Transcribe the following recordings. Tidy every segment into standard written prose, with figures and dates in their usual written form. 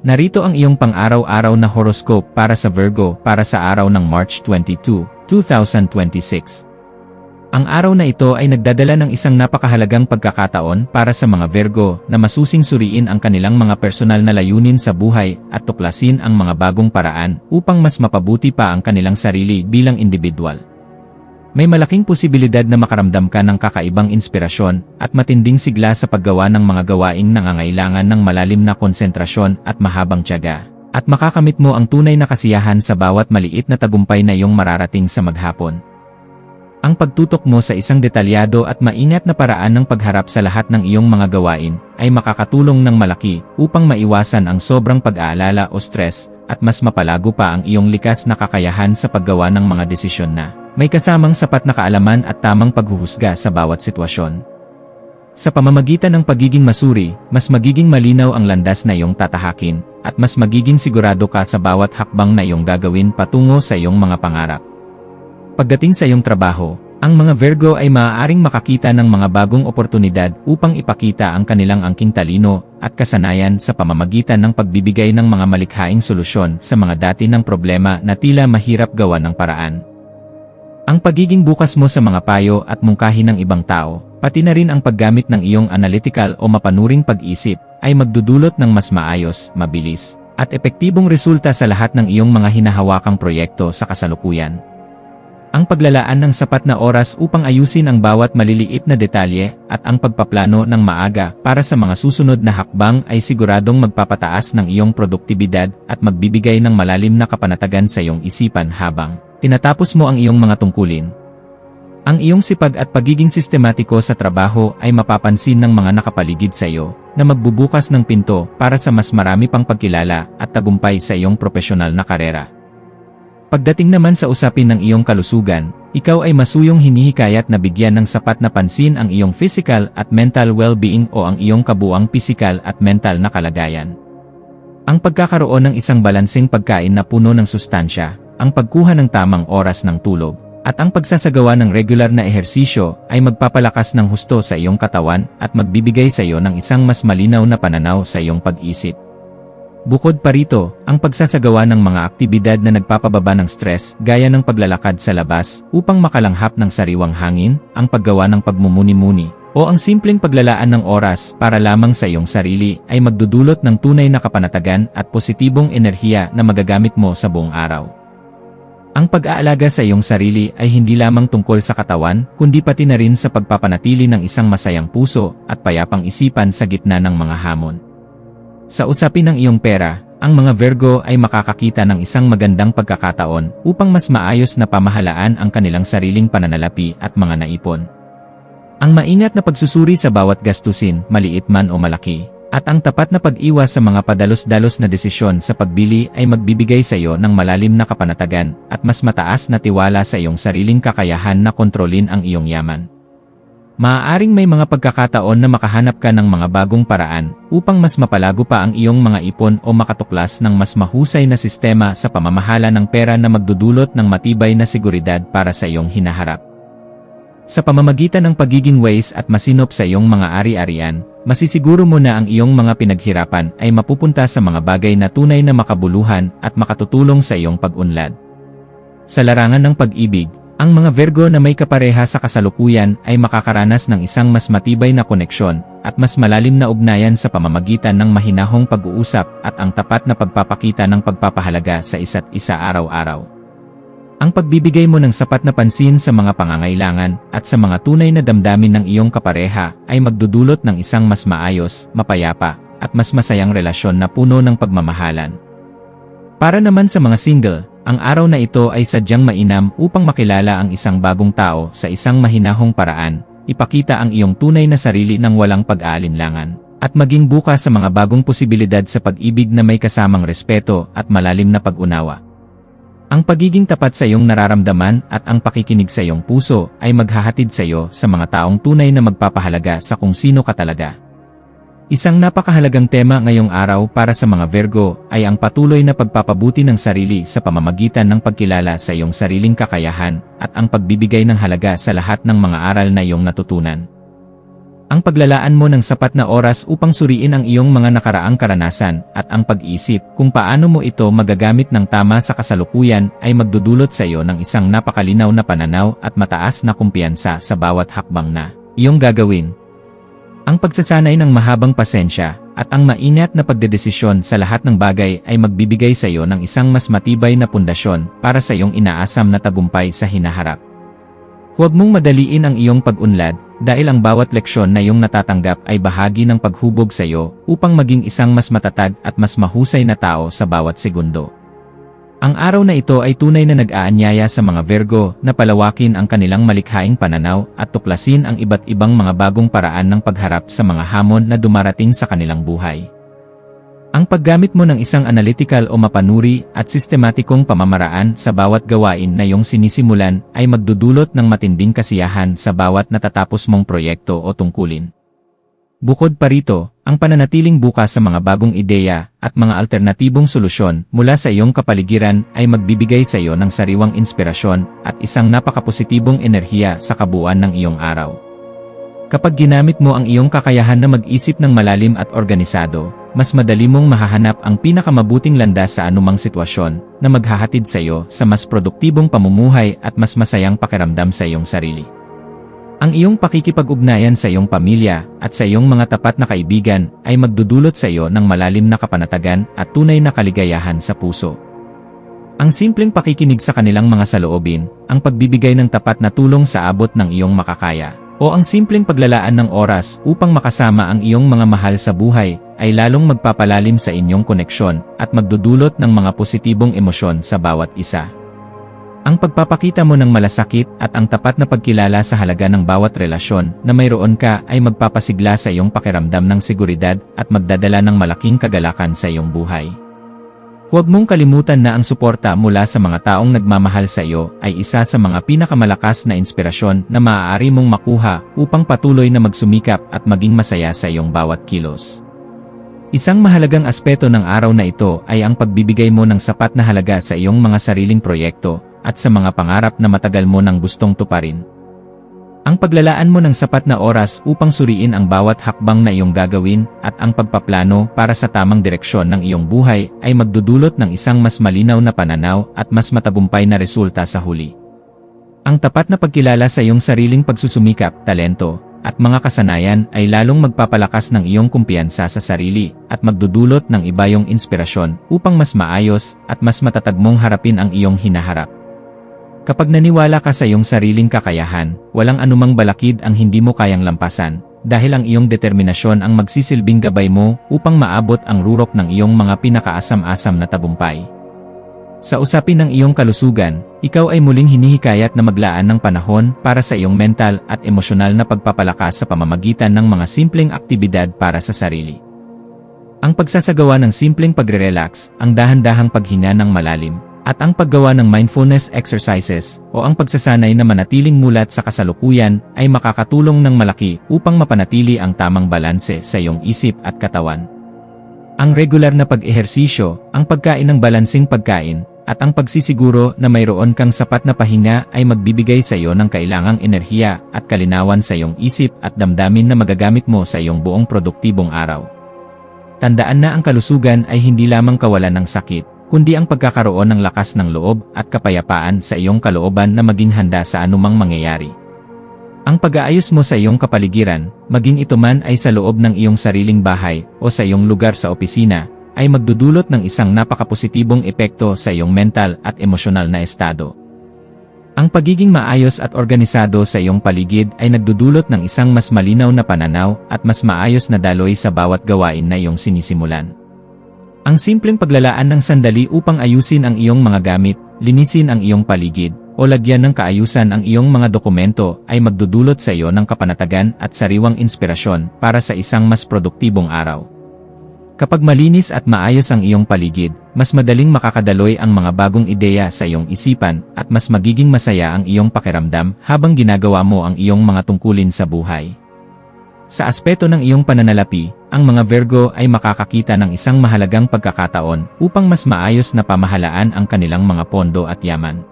Narito ang iyong pang-araw-araw na horoscope para sa Virgo para sa araw ng March 22, 2026. Ang araw na ito ay nagdadala ng isang napakahalagang pagkakataon para sa mga Virgo na masusing suriin ang kanilang mga personal na layunin sa buhay at tuklasin ang mga bagong paraan upang mas mapabuti pa ang kanilang sarili bilang individual. May malaking posibilidad na makaramdam ka ng kakaibang inspirasyon at matinding sigla sa paggawa ng mga gawaing nangangailangan ng malalim na konsentrasyon at mahabang tiyaga. At makakamit mo ang tunay na kasiyahan sa bawat maliit na tagumpay na iyong mararating sa maghapon. Ang pagtutok mo sa isang detalyado at maingat na paraan ng pagharap sa lahat ng iyong mga gawain ay makakatulong ng malaki upang maiwasan ang sobrang pag-aalala o stress at mas mapalago pa ang iyong likas na kakayahan sa paggawa ng mga desisyon na may kasamang sapat na kaalaman at tamang paghuhusga sa bawat sitwasyon. Sa pamamagitan ng pagiging masuri, mas magiging malinaw ang landas na iyong tatahakin, at mas magiging sigurado ka sa bawat hakbang na iyong gagawin patungo sa iyong mga pangarap. Pagdating sa iyong trabaho, ang mga Virgo ay maaaring makakita ng mga bagong oportunidad upang ipakita ang kanilang angking talino at kasanayan sa pamamagitan ng pagbibigay ng mga malikhaing solusyon sa mga dati ng problema na tila mahirap gawa ng paraan. Ang pagiging bukas mo sa mga payo at mungkahi ng ibang tao, pati na rin ang paggamit ng iyong analytical o mapanuring pag-isip, ay magdudulot ng mas maayos, mabilis, at epektibong resulta sa lahat ng iyong mga hinahawakang proyekto sa kasalukuyan. Ang paglalaan ng sapat na oras upang ayusin ang bawat maliliit na detalye at ang pagpaplano ng maaga para sa mga susunod na hakbang ay siguradong magpapataas ng iyong produktibidad at magbibigay ng malalim na kapanatagan sa iyong isipan habang tinatapos mo ang iyong mga tungkulin. Ang iyong sipag at pagiging sistematiko sa trabaho ay mapapansin ng mga nakapaligid sa iyo na magbubukas ng pinto para sa mas marami pang pagkilala at tagumpay sa iyong profesional na karera. Pagdating naman sa usapin ng iyong kalusugan, ikaw ay masuyong hinihikayat na bigyan ng sapat na pansin ang iyong physical at mental well-being o ang iyong kabuuang physical at mental na kalagayan. Ang pagkakaroon ng isang balanseng pagkain na puno ng sustansya, ang pagkuha ng tamang oras ng tulog, at ang pagsasagawa ng regular na ehersisyo ay magpapalakas ng husto sa iyong katawan at magbibigay sa iyo ng isang mas malinaw na pananaw sa iyong pag-isip. Bukod pa rito, ang pagsasagawa ng mga aktibidad na nagpapababa ng stress gaya ng paglalakad sa labas upang makalanghap ng sariwang hangin, ang paggawa ng pagmumuni-muni, o ang simpleng paglalaan ng oras para lamang sa iyong sarili ay magdudulot ng tunay na kapanatagan at positibong enerhiya na magagamit mo sa buong araw. Ang pag-aalaga sa iyong sarili ay hindi lamang tungkol sa katawan, kundi pati na rin sa pagpapanatili ng isang masayang puso at payapang isipan sa gitna ng mga hamon. Sa usapin ng iyong pera, ang mga Virgo ay makakakita ng isang magandang pagkakataon upang mas maayos na pamahalaan ang kanilang sariling pananalapi at mga naipon. Ang maingat na pagsusuri sa bawat gastusin, maliit man o malaki, at ang tapat na pag-iwas sa mga padalos-dalos na desisyon sa pagbili ay magbibigay sa iyo ng malalim na kapanatagan at mas mataas na tiwala sa iyong sariling kakayahan na kontrolin ang iyong yaman. Maaaring may mga pagkakataon na makahanap ka ng mga bagong paraan upang mas mapalago pa ang iyong mga ipon o makatuklas ng mas mahusay na sistema sa pamamahala ng pera na magdudulot ng matibay na seguridad para sa iyong hinaharap. Sa pamamagitan ng pagiging wise at masinop sa iyong mga ari-arian, masisiguro mo na ang iyong mga pinaghirapan ay mapupunta sa mga bagay na tunay na makabuluhan at makatutulong sa iyong pag-unlad. Sa larangan ng pag-ibig, ang mga Virgo na may kapareha sa kasalukuyan ay makakaranas ng isang mas matibay na koneksyon at mas malalim na ugnayan sa pamamagitan ng mahinahong pag-uusap at ang tapat na pagpapakita ng pagpapahalaga sa isa't isa araw-araw. Ang pagbibigay mo ng sapat na pansin sa mga pangangailangan at sa mga tunay na damdamin ng iyong kapareha ay magdudulot ng isang mas maayos, mapayapa, at mas masayang relasyon na puno ng pagmamahalan. Para naman sa mga single, ang araw na ito ay sadyang mainam upang makilala ang isang bagong tao sa isang mahinahong paraan, ipakita ang iyong tunay na sarili ng walang pag-aalinlangan, at maging bukas sa mga bagong posibilidad sa pag-ibig na may kasamang respeto at malalim na pag-unawa. Ang pagiging tapat sa iyong nararamdaman at ang pakikinig sa iyong puso ay maghahatid sa iyo sa mga taong tunay na magpapahalaga sa kung sino ka talaga. Isang napakahalagang tema ngayong araw para sa mga Virgo ay ang patuloy na pagpapabuti ng sarili sa pamamagitan ng pagkilala sa iyong sariling kakayahan at ang pagbibigay ng halaga sa lahat ng mga aral na iyong natutunan. Ang paglalaan mo ng sapat na oras upang suriin ang iyong mga nakaraang karanasan at ang pag-iisip kung paano mo ito magagamit ng tama sa kasalukuyan ay magdudulot sa iyo ng isang napakalinaw na pananaw at mataas na kumpiyansa sa bawat hakbang na iyong gagawin. Ang pagsasanay ng mahabang pasensya at ang maingat na pagdedesisyon sa lahat ng bagay ay magbibigay sa iyo ng isang mas matibay na pundasyon para sa iyong inaasam na tagumpay sa hinaharap. Huwag mong madaliin ang iyong pag-unlad dahil ang bawat leksyon na iyong natatanggap ay bahagi ng paghubog sa iyo upang maging isang mas matatag at mas mahusay na tao sa bawat segundo. Ang araw na ito ay tunay na nag-aanyaya sa mga Virgo na palawakin ang kanilang malikhaing pananaw at tuklasin ang iba't ibang mga bagong paraan ng pagharap sa mga hamon na dumarating sa kanilang buhay. Ang paggamit mo ng isang analytical o mapanuri at sistematikong pamamaraan sa bawat gawain na iyong sinisimulan ay magdudulot ng matinding kasiyahan sa bawat natatapos mong proyekto o tungkulin. Bukod pa rito, ang pananatiling bukas sa mga bagong ideya at mga alternatibong solusyon mula sa iyong kapaligiran ay magbibigay sa iyo ng sariwang inspirasyon at isang napakapositibong enerhiya sa kabuuan ng iyong araw. Kapag ginamit mo ang iyong kakayahan na mag-isip ng malalim at organisado, mas madali mong mahahanap ang pinakamabuting landas sa anumang sitwasyon na maghahatid sa iyo sa mas produktibong pamumuhay at mas masayang pakiramdam sa iyong sarili. Ang iyong pakikipag-ugnayan sa iyong pamilya at sa iyong mga tapat na kaibigan ay magdudulot sa iyo ng malalim na kapanatagan at tunay na kaligayahan sa puso. Ang simpleng pakikinig sa kanilang mga saloobin, ang pagbibigay ng tapat na tulong sa abot ng iyong makakaya, o ang simpleng paglalaan ng oras upang makasama ang iyong mga mahal sa buhay ay lalong magpapalalim sa inyong koneksyon at magdudulot ng mga positibong emosyon sa bawat isa. Ang pagpapakita mo ng malasakit at ang tapat na pagkilala sa halaga ng bawat relasyon na mayroon ka ay magpapasigla sa iyong pakiramdam ng seguridad at magdadala ng malaking kagalakan sa iyong buhay. Huwag mong kalimutan na ang suporta mula sa mga taong nagmamahal sa iyo ay isa sa mga pinakamalakas na inspirasyon na maaari mong makuha upang patuloy na magsumikap at maging masaya sa iyong bawat kilos. Isang mahalagang aspeto ng araw na ito ay ang pagbibigay mo ng sapat na halaga sa iyong mga sariling proyekto at sa mga pangarap na matagal mo nang gustong tuparin. Ang paglalaan mo ng sapat na oras upang suriin ang bawat hakbang na iyong gagawin at ang pagpaplano para sa tamang direksyon ng iyong buhay ay magdudulot ng isang mas malinaw na pananaw at mas matagumpay na resulta sa huli. Ang tapat na pagkilala sa iyong sariling pagsusumikap, talento, at mga kasanayan ay lalong magpapalakas ng iyong kumpiyansa sa sarili at magdudulot ng ibayong inspirasyon upang mas maayos at mas matatag mong harapin ang iyong hinaharap. Kapag naniwala ka sa iyong sariling kakayahan, walang anumang balakid ang hindi mo kayang lampasan, dahil ang iyong determinasyon ang magsisilbing gabay mo upang maabot ang rurok ng iyong mga pinakaasam-asam na tagumpay. Sa usapin ng iyong kalusugan, ikaw ay muling hinihikayat na maglaan ng panahon para sa iyong mental at emosyonal na pagpapalakas sa pamamagitan ng mga simpleng aktibidad para sa sarili. Ang pagsasagawa ng simpleng pagre-relax, ang dahan-dahang paghinga ng malalim, at ang paggawa ng mindfulness exercises o ang pagsasanay na manatiling mulat sa kasalukuyan ay makakatulong ng malaki upang mapanatili ang tamang balanse sa iyong isip at katawan. Ang regular na pag-ehersisyo, ang pagkain ng balansing pagkain, at ang pagsisiguro na mayroon kang sapat na pahinga ay magbibigay sa iyo ng kailangang enerhiya at kalinawan sa iyong isip at damdamin na magagamit mo sa iyong buong produktibong araw. Tandaan na ang kalusugan ay hindi lamang kawalan ng sakit, kundi ang pagkakaroon ng lakas ng loob at kapayapaan sa iyong kalooban na maging handa sa anumang mangyayari. Ang pag-aayos mo sa iyong kapaligiran, maging ito man ay sa loob ng iyong sariling bahay o sa iyong lugar sa opisina, ay magdudulot ng isang napakapositibong epekto sa iyong mental at emosyonal na estado. Ang pagiging maayos at organisado sa iyong paligid ay nagdudulot ng isang mas malinaw na pananaw at mas maayos na daloy sa bawat gawain na iyong sinisimulan. Ang simpleng paglalaan ng sandali upang ayusin ang iyong mga gamit, linisin ang iyong paligid, o lagyan ng kaayusan ang iyong mga dokumento ay magdudulot sa iyo ng kapanatagan at sariwang inspirasyon para sa isang mas produktibong araw. Kapag malinis at maayos ang iyong paligid, mas madaling makakadaloy ang mga bagong ideya sa iyong isipan at mas magiging masaya ang iyong pakiramdam habang ginagawa mo ang iyong mga tungkulin sa buhay. Sa aspeto ng iyong pananalapi, ang mga Virgo ay makakakita ng isang mahalagang pagkakataon upang mas maayos na pamahalaan ang kanilang mga pondo at yaman.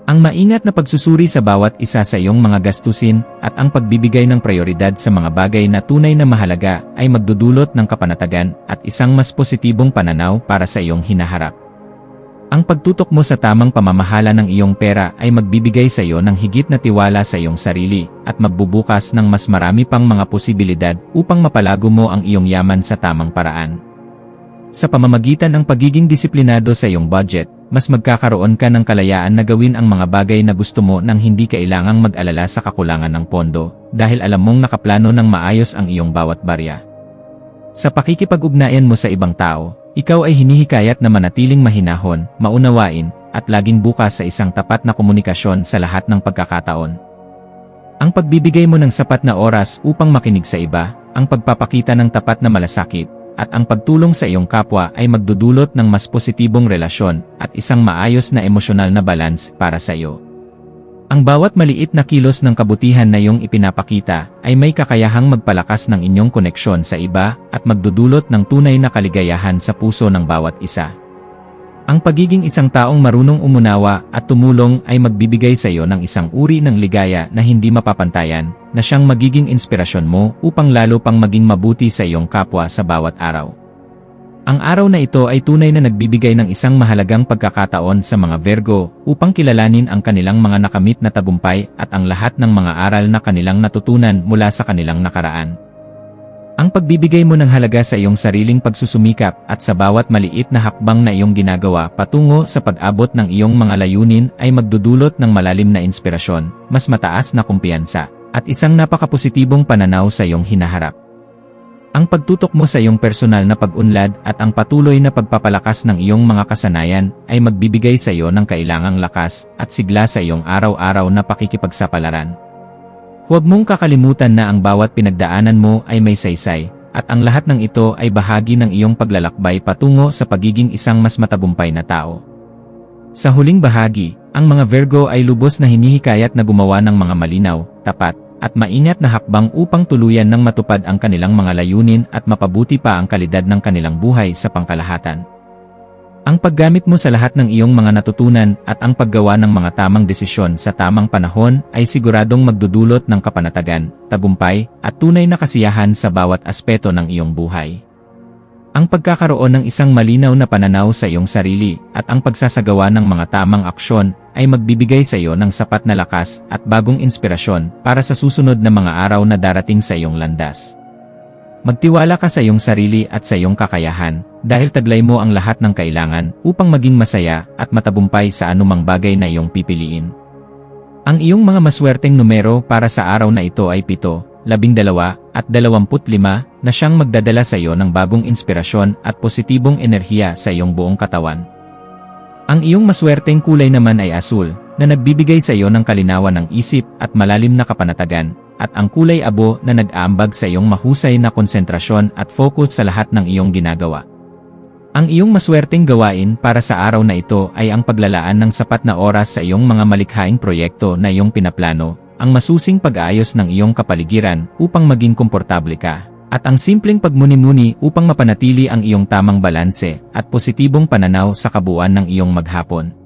Ang maingat na pagsusuri sa bawat isa sa iyong mga gastusin at ang pagbibigay ng prioridad sa mga bagay na tunay na mahalaga ay magdudulot ng kapanatagan at isang mas positibong pananaw para sa iyong hinaharap. Ang pagtutok mo sa tamang pamamahala ng iyong pera ay magbibigay sa iyo ng higit na tiwala sa iyong sarili at magbubukas ng mas marami pang mga posibilidad upang mapalago mo ang iyong yaman sa tamang paraan. Sa pamamagitan ng pagiging disiplinado sa iyong budget, mas magkakaroon ka ng kalayaan na gawin ang mga bagay na gusto mo nang hindi kailangang mag-alala sa kakulangan ng pondo, dahil alam mong nakaplano ng maayos ang iyong bawat barya. Sa pakikipag-ugnayan mo sa ibang tao, ikaw ay hinihikayat na manatiling mahinahon, maunawain, at laging bukas sa isang tapat na komunikasyon sa lahat ng pagkakataon. Ang pagbibigay mo ng sapat na oras upang makinig sa iba, ang pagpapakita ng tapat na malasakit, at ang pagtulong sa iyong kapwa ay magdudulot ng mas positibong relasyon at isang maayos na emosyonal na balance para sa iyo. Ang bawat maliit na kilos ng kabutihan na iyong ipinapakita ay may kakayahang magpalakas ng inyong koneksyon sa iba at magdudulot ng tunay na kaligayahan sa puso ng bawat isa. Ang pagiging isang taong marunong umunawa at tumulong ay magbibigay sa iyo ng isang uri ng ligaya na hindi mapapantayan, na siyang magiging inspirasyon mo upang lalo pang maging mabuti sa iyong kapwa sa bawat araw. Ang araw na ito ay tunay na nagbibigay ng isang mahalagang pagkakataon sa mga Virgo upang kilalanin ang kanilang mga nakamit na tagumpay at ang lahat ng mga aral na kanilang natutunan mula sa kanilang nakaraan. Ang pagbibigay mo ng halaga sa iyong sariling pagsusumikap at sa bawat maliit na hakbang na iyong ginagawa patungo sa pag-abot ng iyong mga layunin ay magdudulot ng malalim na inspirasyon, mas mataas na kumpiyansa, at isang napakapositibong pananaw sa iyong hinaharap. Ang pagtutok mo sa iyong personal na pag-unlad at ang patuloy na pagpapalakas ng iyong mga kasanayan ay magbibigay sa iyo ng kailangang lakas at sigla sa iyong araw-araw na pakikipagsapalaran. Huwag mong kakalimutan na ang bawat pinagdaanan mo ay may saysay, at ang lahat ng ito ay bahagi ng iyong paglalakbay patungo sa pagiging isang mas matagumpay na tao. Sa huling bahagi, ang mga Virgo ay lubos na hinihikayat na gumawa ng mga malinaw, tapat, at maingat na hakbang upang tuluyan ng matupad ang kanilang mga layunin at mapabuti pa ang kalidad ng kanilang buhay sa pangkalahatan. Ang paggamit mo sa lahat ng iyong mga natutunan at ang paggawa ng mga tamang desisyon sa tamang panahon ay siguradong magdudulot ng kapanatagan, tagumpay, at tunay na kasiyahan sa bawat aspeto ng iyong buhay. Ang pagkakaroon ng isang malinaw na pananaw sa iyong sarili at ang pagsasagawa ng mga tamang aksyon ay magbibigay sa iyo ng sapat na lakas at bagong inspirasyon para sa susunod na mga araw na darating sa iyong landas. Magtiwala ka sa iyong sarili at sa iyong kakayahan, dahil taglay mo ang lahat ng kailangan upang maging masaya at matagumpay sa anumang bagay na iyong pipiliin. Ang iyong mga maswerteng numero para sa araw na ito ay 7, 12, at 25 na siyang magdadala sa iyo ng bagong inspirasyon at positibong enerhiya sa iyong buong katawan. Ang iyong maswerteng kulay naman ay asul, na nagbibigay sa iyo ng kalinawan ng isip at malalim na kapanatagan, at ang kulay abo na nag-aambag sa iyong mahusay na konsentrasyon at focus sa lahat ng iyong ginagawa. Ang iyong maswerteng gawain para sa araw na ito ay ang paglalaan ng sapat na oras sa iyong mga malikhaing proyekto na iyong pinaplano, ang masusing pag-aayos ng iyong kapaligiran upang maging komportable ka, at ang simpleng pagmuni-muni upang mapanatili ang iyong tamang balanse at positibong pananaw sa kabuuan ng iyong maghapon.